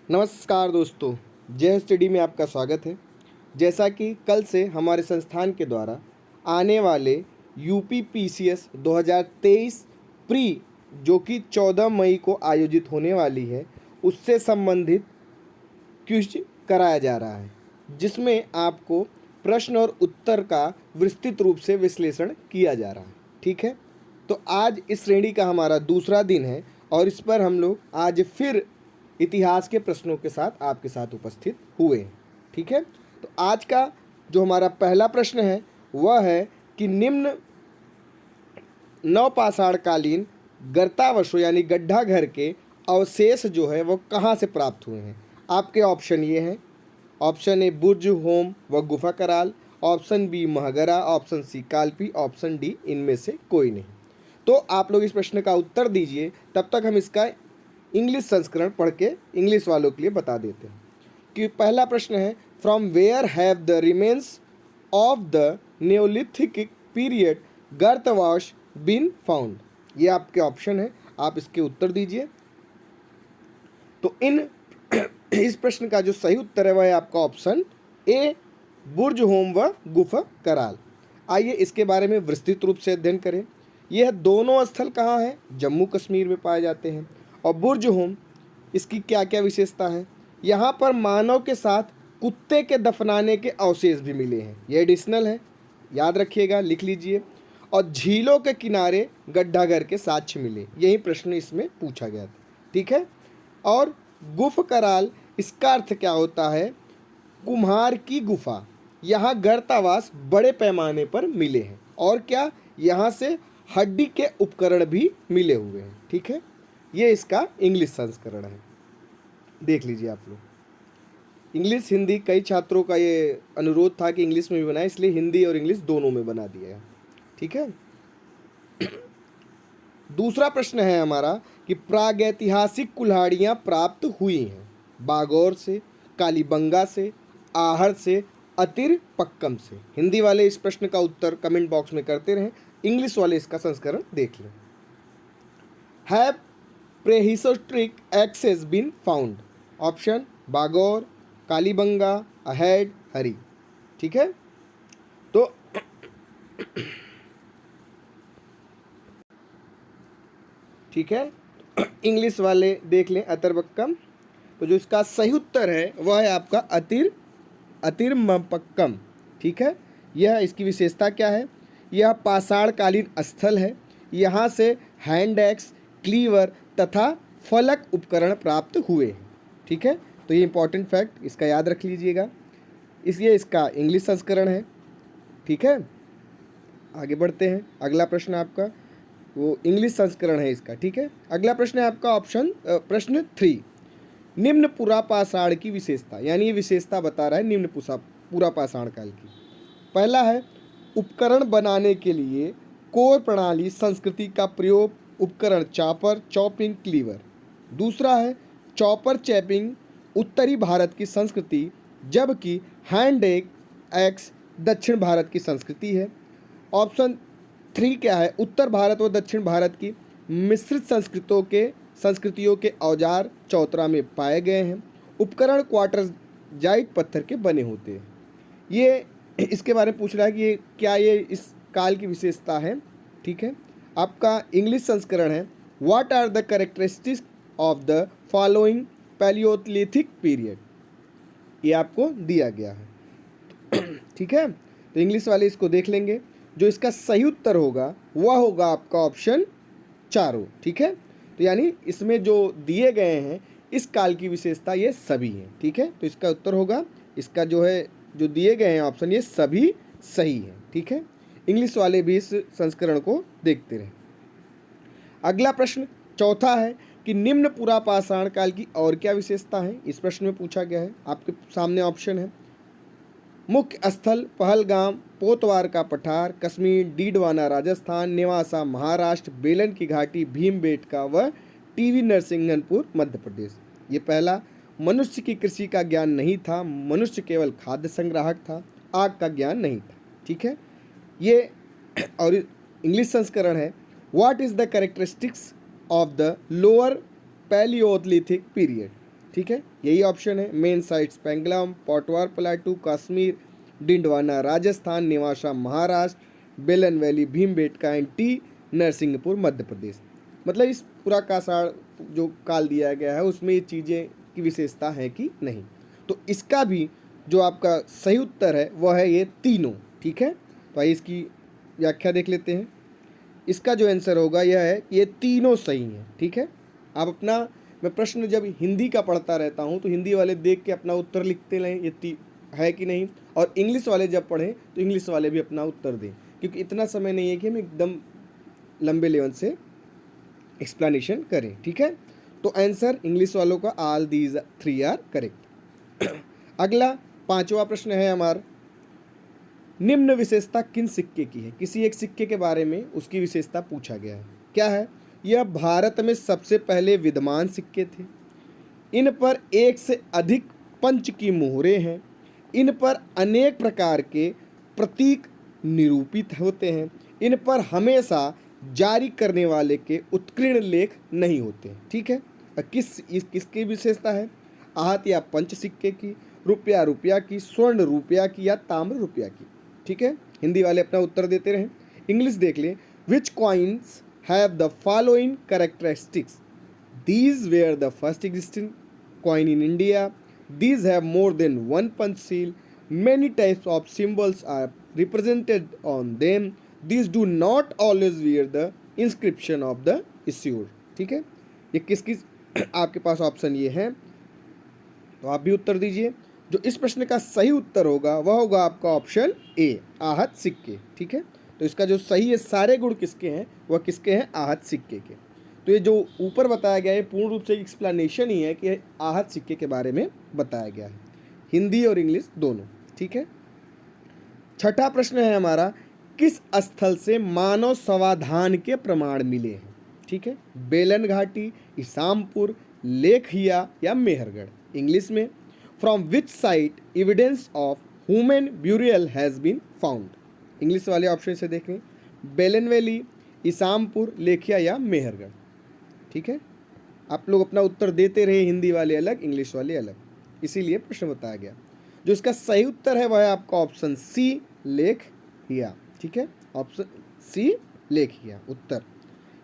नमस्कार दोस्तों, जय स्टडी में आपका स्वागत है। जैसा कि कल से हमारे संस्थान के द्वारा आने वाले यूपी पीसीएस 2023 प्री जो कि 14 मई को आयोजित होने वाली है, उससे संबंधित क्विज कराया जा रहा है, जिसमें आपको प्रश्न और उत्तर का विस्तृत रूप से विश्लेषण किया जा रहा है। ठीक है, तो आज इस श्रेणी का हमारा दूसरा दिन है और इस पर हम लोग आज फिर इतिहास के प्रश्नों के साथ आपके साथ उपस्थित हुए हैं। ठीक है, तो आज का जो हमारा पहला प्रश्न है वह है कि निम्न नवपाषाणकालीन गर्तावशों यानी गड्ढा घर के अवशेष जो है वो कहाँ से प्राप्त हुए हैं। आपके ऑप्शन ये हैं। ऑप्शन ए बुर्ज, होम व गुफा कराल, option B Mahagara, option C Kalpi, option D इनमें से कोई नहीं। तो आप लोग इस प्रश्न का उत्तर दीजिए, तब तक हम इसका इंग्लिश संस्करण पढ़ के इंग्लिश वालों के लिए बता देते हैं। कि पहला प्रश्न है, from where have the remains of the neolithic period गर्तवाश बीन फाउंड। ये आपके ऑप्शन है, आप इसके उत्तर दीजिए। तो इस प्रश्न का जो सही उत्तर है वह है आपका ऑप्शन ए, बुर्ज, होम व गुफा कराल। आइए इसके बारे में विस्तृत रूप से अध्ययन करें। यह दोनों स्थल कहाँ हैं? जम्मू कश्मीर में पाए जाते हैं। और बुर्ज होम, इसकी क्या क्या विशेषता है? यहाँ पर मानव के साथ कुत्ते के दफनाने के अवशेष भी मिले हैं। यह एडिशनल है, याद रखिएगा, लिख लीजिए। और झीलों के किनारे गड्ढाघर के साक्ष्य मिले, यही प्रश्न इसमें पूछा गया था। ठीक है, और गुफ कराल, इसका अर्थ क्या होता है? कुम्हार की गुफा। यहाँ गर्तावास बड़े पैमाने पर मिले हैं। और क्या, यहाँ से हड्डी के उपकरण भी मिले हुए हैं। ठीक है, ये इसका इंग्लिश संस्करण है, देख लीजिए आप लोग। इंग्लिश हिंदी, कई छात्रों का ये अनुरोध था कि इंग्लिश में भी बनाए, इसलिए हिंदी और इंग्लिश दोनों में बना दिया है। ठीक है, दूसरा प्रश्न है हमारा कि प्रागैतिहासिक कुल्हाड़ियाँ प्राप्त हुई हैं बागौर से, कालीबंगा से, आहर से, अतिर पक्कम से। हिंदी वाले इस प्रश्न का उत्तर कमेंट बॉक्स में करते रहें, इंग्लिश वाले इसका संस्करण देख लें। Have prehistoric axes been found. Option Bagor, Kalibangan, Ahar, Hari. ठीक है, तो ठीक है, इंग्लिश वाले देख लें, अतरबक्कम। तो जो इसका सही उत्तर है वह है आपका अतिरमपक्कम। ठीक है, यह इसकी विशेषता क्या है? यह पाषाणकालीन स्थल है। यहाँ से हैंड एक्स, क्लीवर तथा फलक उपकरण प्राप्त हुए हैं। ठीक है, तो ये इंपॉर्टेंट फैक्ट इसका याद रख लीजिएगा। इसलिए इसका इंग्लिश संस्करण है। ठीक है, आगे बढ़ते हैं। अगला प्रश्न आपका वो इंग्लिश संस्करण है इसका। ठीक है, अगला प्रश्न है आपका प्रश्न 3, निम्न पुरापाषाण की विशेषता, यानी ये विशेषता बता रहा है निम्न पुरापाषाण काल की। पहला है, उपकरण बनाने के लिए कोर प्रणाली संस्कृति का प्रयोग, उपकरण चॉपर, चॉपिंग, क्लीवर। दूसरा है, चॉपर चैपिंग उत्तरी भारत की संस्कृति, जबकि हैंड एक्स दक्षिण भारत की संस्कृति है। ऑप्शन 3 क्या है? उत्तर भारत व दक्षिण भारत की मिश्रित संस्कृतियों के औजार चौतरा में पाए गए हैं। उपकरण क्वार्टरजाइट पत्थर के बने होते हैं। ये इसके बारे में पूछ रहा है कि ये क्या ये इस काल की विशेषता है। ठीक है, आपका इंग्लिश संस्करण है, what are the characteristics of the following palaeolithic period. ये आपको दिया गया है। ठीक है, तो इंग्लिश वाले इसको देख लेंगे। जो इसका सही उत्तर होगा वह होगा आपका ऑप्शन चारों। ठीक है, तो यानी इसमें जो दिए गए हैं इस काल की विशेषता ये सभी हैं। ठीक है, तो इसका उत्तर होगा, इसका जो है जो दिए गए हैं ऑप्शन ये सभी सही हैं। ठीक है, इंग्लिश वाले भी इस संस्करण को देखते रहें। अगला प्रश्न चौथा है कि निम्न पुरापाषाण काल की और क्या विशेषता है, इस प्रश्न में पूछा गया है। आपके सामने ऑप्शन है, मुख्य स्थल पहलगाम, पोतवार का पठार, कश्मीर, डीडवाना राजस्थान, नेवासा महाराष्ट्र, बेलन की घाटी भीमबेटका व टीवी नरसिंहनपुर मध्य प्रदेश। ये पहला, मनुष्य की कृषि का ज्ञान नहीं था, मनुष्य केवल खाद्य संग्राहक था, आग का ज्ञान नहीं था। ठीक है, ये और इंग्लिश संस्करण है, what is the characteristics of the lower palaeolithic period. ठीक है, यही ऑप्शन है। मेन साइट्स पेंगलम, Potwar plateau Kashmir, Didwana Rajasthan, Nevasa Maharashtra, Belan valley Bhimbetka and टी नरसिंहपुर मध्य प्रदेश। मतलब इस पूरा कासार जो काल दिया गया है उसमें ये चीज़ें की विशेषता है कि नहीं। तो इसका भी जो आपका सही उत्तर है वह है ये तीनों। ठीक है, तो आइए इसकी व्याख्या देख लेते हैं। इसका जो आंसर होगा यह है कि ये तीनों सही हैं। ठीक है, आप अपना, मैं प्रश्न जब हिंदी का पढ़ता रहता हूँ तो हिंदी वाले देख के अपना उत्तर लिखते रहें ये है कि नहीं, और इंग्लिश वाले जब पढ़ें तो इंग्लिश वाले भी अपना उत्तर दें, क्योंकि इतना समय नहीं है कि हम एकदम लंबे लेवल से एक्सप्लेनेशन करें। ठीक है, तो आंसर इंग्लिश वालों का ऑल दीज 3 आर करेक्ट। अगला 5वां प्रश्न है हमारा, निम्न विशेषता किन सिक्के की है। किसी एक सिक्के के बारे में उसकी विशेषता पूछा गया है। क्या है, यह भारत में सबसे पहले विद्यमान सिक्के थे। इन पर एक से अधिक पंच की मोहरें हैं। इन पर अनेक प्रकार के प्रतीक निरूपित होते हैं। इन पर हमेशा जारी करने वाले के उत्कीर्ण लेख नहीं होते। ठीक है, किसकी विशेषता है, आहत या पंच सिक्के की, रुपया की, स्वर्ण रुपया की या ताम्र रुपया की। ठीक है, हिंदी वाले अपना उत्तर देते रहें। इंग्लिश देख लें, which coins have the following characteristics, these were the first existing coin in India, these have more than one punch seal, many types of symbols are represented on them, these do not always wear the inscription of the issuer। ठीक है, ये किसकी आपके पास option ये है, तो आप भी उत्तर दीजिए। जो इस प्रश्न का सही उत्तर होगा वह होगा आपका ऑप्शन ए, आहत सिक्के। ठीक है, तो इसका जो सही है, सारे गुण किसके हैं, वह किसके हैं, आहत सिक्के के। तो ये जो ऊपर बताया गया है पूर्ण रूप से एक्सप्लेनेशन ही है कि आहत सिक्के के बारे में बताया गया है, हिंदी और इंग्लिश दोनों। ठीक है, 6ठा प्रश्न है हमारा, किस स्थल से मानव समाधान के प्रमाण मिले हैं। ठीक है, बेलन घाटी, इसामपुर, लेखहिया या मेहरगढ़। इंग्लिश में, from which site evidence of human burial has been found. English वाले ऑप्शन से देखें, बेलन वैली, इसामपुर, लेखिया या मेहरगढ़। ठीक है, आप लोग अपना उत्तर देते रहे, हिंदी वाले अलग इंग्लिश वाले अलग, इसीलिए प्रश्न बताया गया। जो इसका सही उत्तर है वह है आपका ऑप्शन सी, लेखहिया। ठीक है, ऑप्शन सी, लेखहिया उत्तर।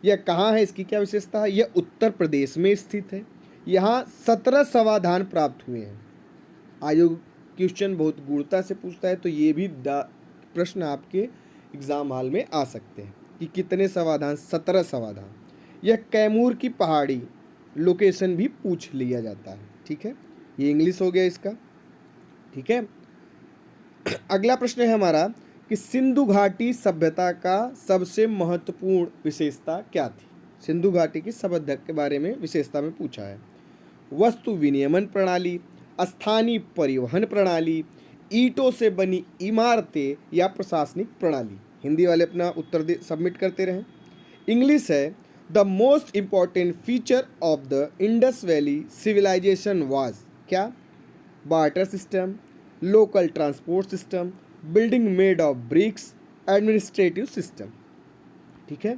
यह कहाँ है, इसकी क्या विशेषता है, यह उत्तर प्रदेश में स्थित है। यहाँ 17 समाधान प्राप्त हुए हैं। आयोग क्वेश्चन बहुत गूढ़ता से पूछता है, तो ये भी प्रश्न आपके एग्जाम हॉल में आ सकते हैं कि कितने समाधान, 17 समाधान। यह कैमूर की पहाड़ी लोकेशन भी पूछ लिया जाता है। ठीक है, ये इंग्लिश हो गया इसका। ठीक है, अगला प्रश्न है हमारा कि सिंधु घाटी सभ्यता का सबसे महत्वपूर्ण विशेषता क्या थी। सिंधु घाटी की सभ्यता के बारे में विशेषता में पूछा है। वस्तु विनियमन प्रणाली, स्थानीय परिवहन प्रणाली, ईंटों से बनी इमारतें या प्रशासनिक प्रणाली। हिंदी वाले अपना उत्तर सबमिट करते रहें। इंग्लिश है, the most important feature of the Indus valley civilization was क्या, barter system, local transport system, building made of bricks, administrative system. ठीक है,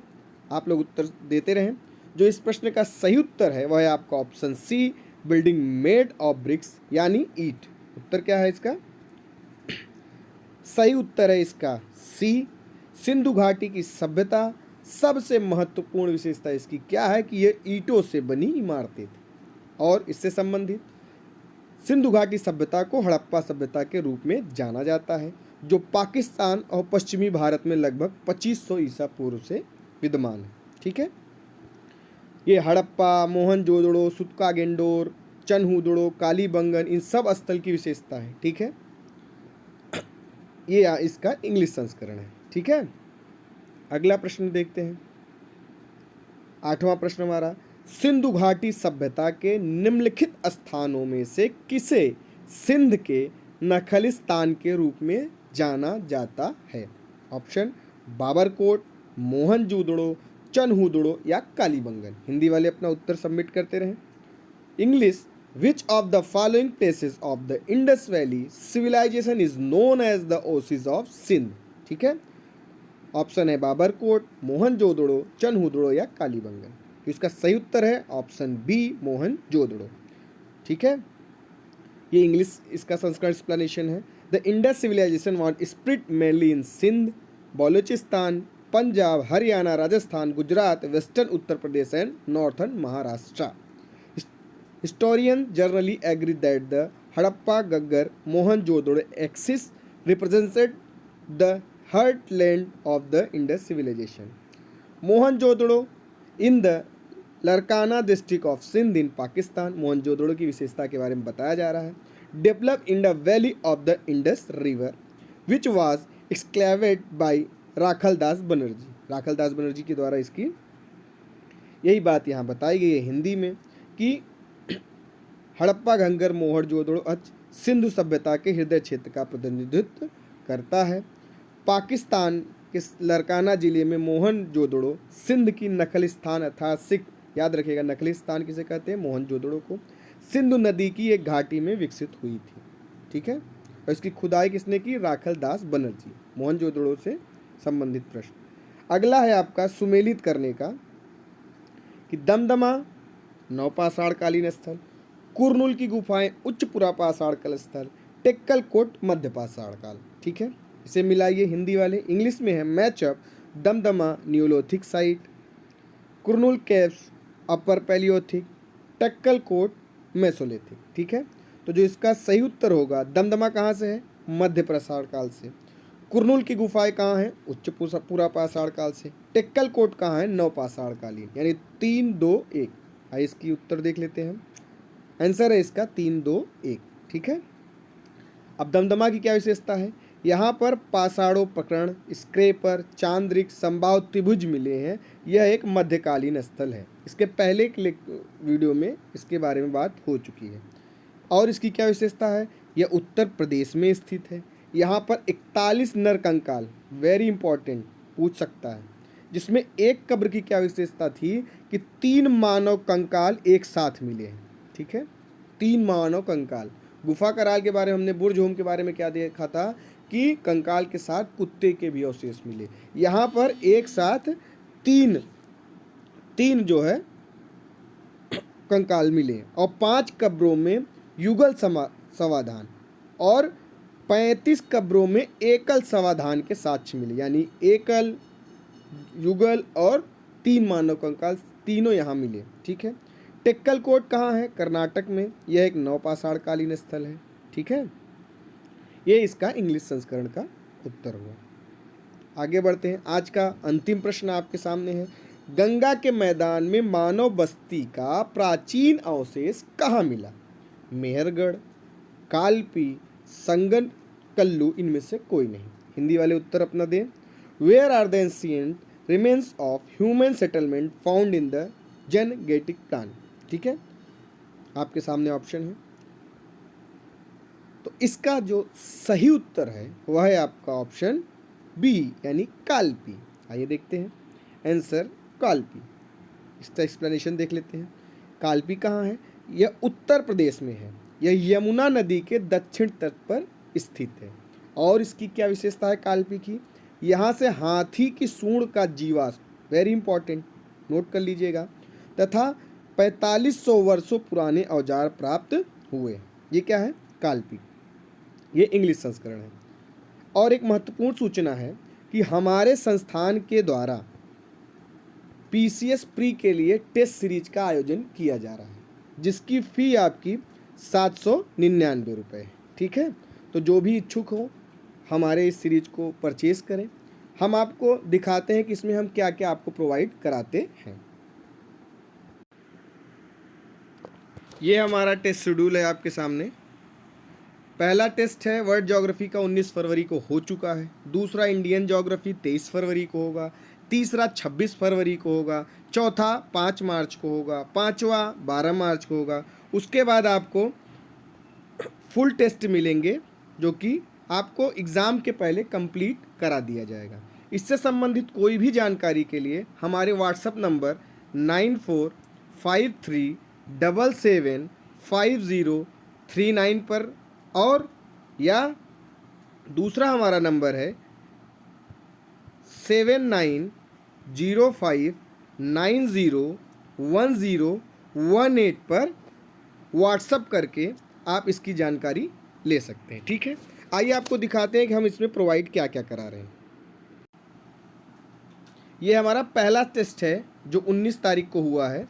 आप लोग उत्तर देते रहें। जो इस प्रश्न का सही उत्तर है वह है आपका option C, building made of bricks यानी ईट। उत्तर क्या है इसका, सही उत्तर है इसका सी, सिंधु घाटी की सभ्यता सबसे महत्वपूर्ण विशेषता इसकी क्या है कि यह ईंटों से बनी इमारतें थी। और इससे संबंधित सिंधु घाटी सभ्यता को हड़प्पा सभ्यता के रूप में जाना जाता है, जो पाकिस्तान और पश्चिमी भारत में लगभग 2500 ईसा पूर्व से विद्यमान है। ठीक है, ये हड़प्पा, मोहनजोदड़ो, सुत्का-गेंडोर, चनहूदड़ो, कालीबंगन, इन सब स्थल की विशेषता है। ठीक है, ये इसका इंग्लिश संस्करण है। ठीक है, अगला प्रश्न देखते हैं। 8वां प्रश्न हमारा, सिंधु घाटी सभ्यता के निम्नलिखित स्थानों में से किसे सिंध के नखलिस्तान के रूप में जाना जाता है। ऑप्शन, बाबरकोट, मोहनजोदड़ो, चनहूदड़ो या कालीबंगन। हिंदी वाले अपना उत्तर सबमिट करते रहें। English, which of the following places of the Indus valley civilisation is known as the oasis of Sindh. ठीक है, ऑप्शन है बाबरकोट, मोहनजोदड़ो, चनहूदड़ो या कालीबंगन। तो इसका सही उत्तर है ऑप्शन बी, मोहनजोदड़ो। ठीक है, ये इंग्लिश इसका संस्करण एक्सप्लेनेशन है। The Indus civilisation was split mainly in Sindh, Balochistan, Punjab, Haryana, Rajasthan, Gujarat, western Uttar Pradesh and northern Maharashtra. Historians generally agree that the Harappa, Gaggar, Mohenjo-daro axis represented the heartland of the Indus civilization. Mohenjodaro in the Larkana district of Sindh in Pakistan, Mohenjodaro की विशेषता के बारे में बताया जा रहा है। Develop in the valley of the Indus river which was excavated by Rakhaldas Banerjee, Rakhaldas Banerjee के द्वारा इसकी यही बात यहाँ बताई गई है हिंदी में कि हड़प्पा, घंगर, मोहनजोदड़ो सिंधु सभ्यता के हृदय क्षेत्र का प्रतिनिधित्व करता है। पाकिस्तान के लरकाना जिले में मोहनजोदड़ो सिंध की नखलिस्तान अर्थात सिख, याद रखिएगा नखलिस्तान किसे कहते हैं, मोहनजोदड़ो को, सिंधु नदी की एक घाटी में विकसित हुई थी। ठीक है, और इसकी खुदाई किसने की, राखलदास बनर्जी। मोहनजोदड़ो से संबंधित प्रश्न। अगला है आपका सुमेलित करने का कि दमदमा नवपाषाणकालीन स्थल, कुरनूल की गुफाएं उच्च पुरापाषाण काल स्थल, टेक्कल कोट मध्य पाषाण काल। ठीक है, इसे मिलाइए हिंदी वाले। इंग्लिश में है match up Damdama neolithic site, Kurnool caves upper palaeolithic, Tekkalkota mesolithic. ठीक है, तो जो इसका सही उत्तर होगा, दमदमा कहाँ से है, मध्य पाषाण काल से, कुरनूल की गुफाएं कहाँ हैं, उच्च पुरापाषाण काल से, टेक्कल कोट कहाँ है, नवपाषाण कालीन, यानी 3, 2, 1। आइए इसकी उत्तर देख लेते हैं। आंसर है इसका 3, 2, 1। ठीक है, अब दमदमा की क्या विशेषता है, यहाँ पर पाषाणोपकरण, स्क्रेपर, चांद्रिक, संभाव त्रिभुज मिले हैं। यह एक मध्यकालीन स्थल है। इसके पहले वीडियो में इसके बारे में बात हो चुकी है। और इसकी क्या विशेषता है, यह उत्तर प्रदेश में स्थित है। यहाँ पर 41 नर कंकाल, वेरी इंपॉर्टेंट, पूछ सकता है, जिसमें एक कब्र की क्या विशेषता थी कि 3 मानव कंकाल एक साथ मिले हैं। ठीक है, 3 मानव कंकाल। गुफा कराल के बारे में हमने, बुर्ज होम के बारे में क्या देखा था कि कंकाल के साथ कुत्ते के भी अवशेष मिले। यहाँ पर एक साथ तीन जो है कंकाल मिले और 5 कब्रों में युगल समाधान और 35 कब्रों में एकल समाधान के साक्ष्य मिले, यानी एकल, युगल और 3 मानव कंकाल तीनों यहाँ मिले। ठीक है, टेक्कल कोट कहाँ है, कर्नाटक में, यह एक नवपाषाणकालीन स्थल है। ठीक है, ये इसका इंग्लिश संस्करण का उत्तर हुआ। आगे बढ़ते हैं। आज का अंतिम प्रश्न आपके सामने है, गंगा के मैदान में मानव बस्ती का प्राचीन अवशेष कहाँ मिला, मेहरगढ़, कालपी, संगन कल्लू, इनमें से कोई नहीं। हिंदी वाले उत्तर अपना दें। Where are the ancient remains of human settlement found in the Gangetic plain. ठीक है, आपके सामने ऑप्शन है, तो इसका जो सही उत्तर है वह है आपका ऑप्शन बी, यानी कालपी। आइए देखते हैं आंसर, कालपी। इसका एक्सप्लेनेशन देख लेते हैं। कालपी कहाँ है, यह उत्तर प्रदेश में है। यह यमुना नदी के दक्षिण तट पर स्थित है। और इसकी क्या विशेषता है कालपी की, यहाँ से हाथी की सूंड का जीवाश्म, वेरी इंपॉर्टेंट, नोट कर लीजिएगा, तथा 4500 वर्षों पुराने औजार प्राप्त हुए। ये क्या है, कालपी। ये इंग्लिश संस्करण है। और एक महत्वपूर्ण सूचना है कि हमारे संस्थान के द्वारा PCS प्री के लिए टेस्ट सीरीज का आयोजन किया जा रहा है, जिसकी फ़ी आपकी 799 रुपये। ठीक है, तो जो भी इच्छुक हो हमारे इस सीरीज को परचेज करें। हम आपको दिखाते हैं कि इसमें हम क्या क्या आपको प्रोवाइड कराते हैं। ये हमारा टेस्ट शेड्यूल है आपके सामने। पहला टेस्ट है वर्ल्ड ज्योग्राफी का, 19 फरवरी को हो चुका है। दूसरा इंडियन ज्योग्राफी 23 फरवरी को होगा। तीसरा 26 फरवरी को होगा। चौथा 5 मार्च को होगा। पांचवा 12 मार्च को होगा। उसके बाद आपको फुल टेस्ट मिलेंगे, जो कि आपको एग्ज़ाम के पहले कंप्लीट करा दिया जाएगा। इससे संबंधित कोई भी जानकारी के लिए हमारे व्हाट्सएप नंबर 9453775039 पर, और या दूसरा हमारा नंबर है 7905901018 पर व्हाट्सअप करके आप इसकी जानकारी ले सकते हैं। ठीक है, आइए आपको दिखाते हैं कि हम इसमें प्रोवाइड क्या क्या करा रहे हैं। ये हमारा पहला टेस्ट है जो 19 तारीख को हुआ है,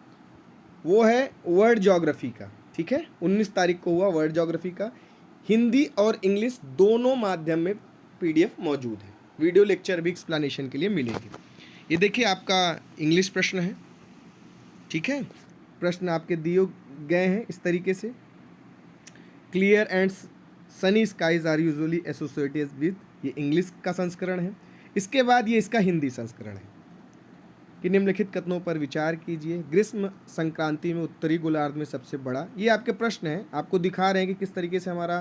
वो है वर्ल्ड ज्योग्राफी का। ठीक है, 19 तारीख को हुआ वर्ल्ड ज्योग्राफी का। हिंदी और इंग्लिश दोनों माध्यम में पीडीएफ मौजूद है, वीडियो लेक्चर भी एक्सप्लेनेशन के लिए मिलेगी। ये देखिए आपका इंग्लिश प्रश्न है। ठीक है, प्रश्न आपके दिए गए हैं इस तरीके से, clear and sunny skies are usually associated with, ये इंग्लिश का संस्करण है। इसके बाद ये इसका हिंदी संस्करण है कि निम्नलिखित कथनों पर विचार कीजिए, ग्रीष्म संक्रांति में उत्तरी गोलार्ध में सबसे बड़ा, ये आपके प्रश्न हैं, आपको दिखा रहे हैं कि किस तरीके से हमारा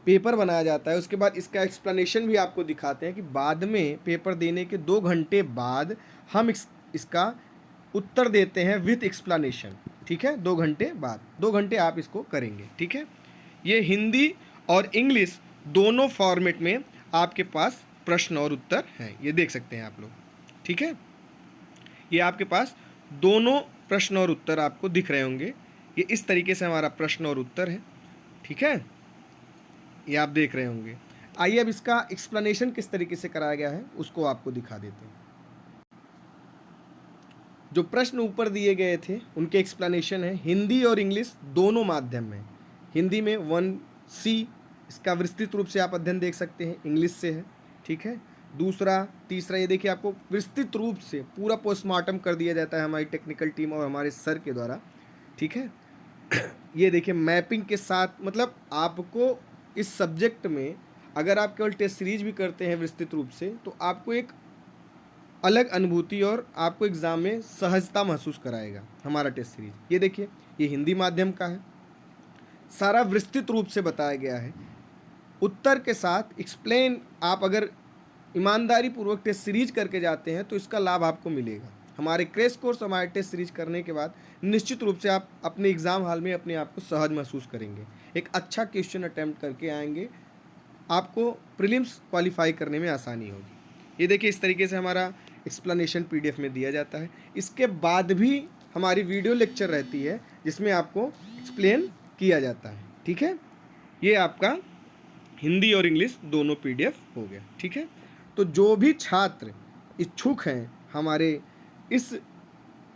पेपर बनाया जाता है। उसके बाद इसका एक्सप्लेनेशन भी आपको दिखाते हैं कि बाद में पेपर देने के 2 घंटे बाद हम इसका उत्तर देते हैं विथ एक्सप्लेनेशन। ठीक है, 2 घंटे बाद, 2 घंटे आप इसको करेंगे। ठीक है, ये हिंदी और इंग्लिश दोनों फॉर्मेट में आपके पास प्रश्न और उत्तर हैं, ये देख सकते हैं आप लोग। ठीक है, ये आपके पास दोनों प्रश्न और उत्तर आपको दिख रहे होंगे। ये इस तरीके से हमारा प्रश्न और उत्तर है। ठीक है, ये आप देख रहे होंगे। आइए अब इसका एक्सप्लेनेशन किस तरीके से कराया गया है उसको आपको दिखा देते हैं। जो प्रश्न ऊपर दिए गए थे उनके एक्सप्लेनेशन है हिंदी और इंग्लिश दोनों माध्यम में। हिंदी में 1C, इसका विस्तृत रूप से आप अध्ययन देख सकते हैं, इंग्लिश से है। ठीक है, दूसरा तीसरा, ये देखिए आपको विस्तृत रूप से पूरा पोस्टमार्टम कर दिया जाता है हमारी टेक्निकल टीम और हमारे सर के द्वारा। ठीक है, ये देखिए मैपिंग के साथ, मतलब आपको इस सब्जेक्ट में अगर आप केवल टेस्ट सीरीज भी करते हैं विस्तृत रूप से तो आपको एक अलग अनुभूति और आपको एग्ज़ाम में सहजता महसूस कराएगा हमारा टेस्ट सीरीज। ये देखिए, ये हिंदी माध्यम का है, सारा विस्तृत रूप से बताया गया है, उत्तर के साथ एक्सप्लेन। आप अगर ईमानदारी पूर्वक टेस्ट सीरीज करके जाते हैं तो इसका लाभ आपको मिलेगा। हमारे क्रैश कोर्स, हमारे टेस्ट सीरीज करने के बाद निश्चित रूप से आप अपने एग्ज़ाम हॉल में अपने आप को सहज महसूस करेंगे, एक अच्छा क्वेश्चन अटैम्प्ट करके आएंगे, आपको प्रीलिम्स क्वालिफाई करने में आसानी होगी। ये देखिए इस तरीके से हमारा एक्सप्लेनेशन पीडीएफ में दिया जाता है। इसके बाद भी हमारी वीडियो लेक्चर रहती है जिसमें आपको एक्सप्लेन किया जाता है। ठीक है, ये आपका हिंदी और इंग्लिश दोनों पीडीएफ हो गया। ठीक है, तो जो भी छात्र इच्छुक हैं हमारे इस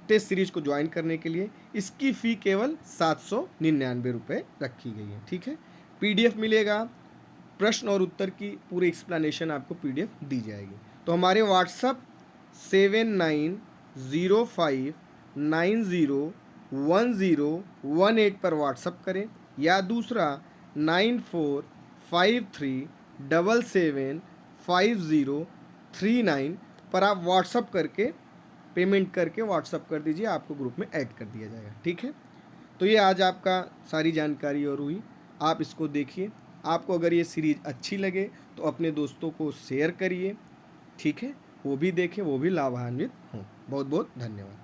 टेस्ट सीरीज को ज्वाइन करने के लिए, इसकी फ़ी केवल 799 रुपये रखी गई है। ठीक है, पीडीएफ मिलेगा, प्रश्न और उत्तर की पूरी एक्सप्लेनेशन आपको पीडीएफ दी जाएगी। तो हमारे व्हाट्सअप 7905901018 पर व्हाट्सअप करें, या दूसरा 9453775039 पर आप व्हाट्सअप करके पेमेंट करके व्हाट्सअप कर दीजिए, आपको ग्रुप में ऐड कर दिया जाएगा। ठीक है, तो ये आज आपका सारी जानकारी और हुई, आप इसको देखिए। आपको अगर ये सीरीज़ अच्छी लगे तो अपने दोस्तों को शेयर करिए। ठीक है, वो भी देखें, वो भी लाभान्वित हों। बहुत बहुत धन्यवाद।